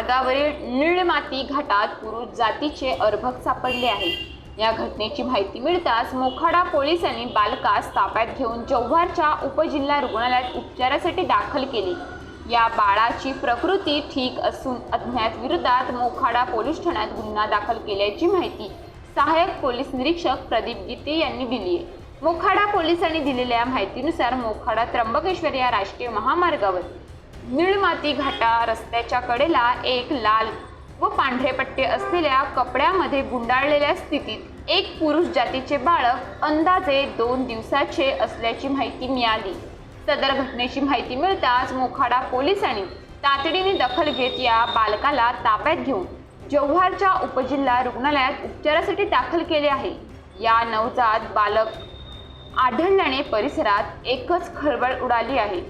मार्गावरील निळमाती घाटात पुरुष जातीचे अर्भक सापडले आहे। या घटनेची माहिती मिळताच मोखाडा पोलिसांनी बालकास ताब्यात घेऊन जव्हारच्या उपजिल्हा रुग्णालयात उपचारासाठी दाखल केले। या बाळाची प्रकृती ठीक असून अज्ञात विरोधात मोखाडा पोलीस ठाण्यात गुन्हा दाखल केल्याची माहिती सहाय्यक पोलीस निरीक्षक प्रदीप गीते यांनी दिली आहे। मोखाडा पोलिसांनी दिलेल्या माहितीनुसार मोखाडा त्र्यंबकेश्वर या राष्ट्रीय महामार्गावर निळमाती घाटा रस्त्याच्या कडेला एक लाल व पांढरे पट्टे असलेल्या कपड्यामध्ये गुंडाळलेल्या स्थितीत एक पुरुष जातीचे बालक अंदाजे 2 दिवसाचे असल्याची माहिती मिळाली। सदर घटनेची माहिती मिळताच मोखाडा पोलिसांनी तातडीने दखल घेत या बालकाला ताब्यात घेऊन जव्हारच्या उपजिल्हा रुग्णालयात उपचारासाठी दाखल केले आहे। या नवजात बालक आढळल्याने परिसरात एकच खळबळ उडाली आहे।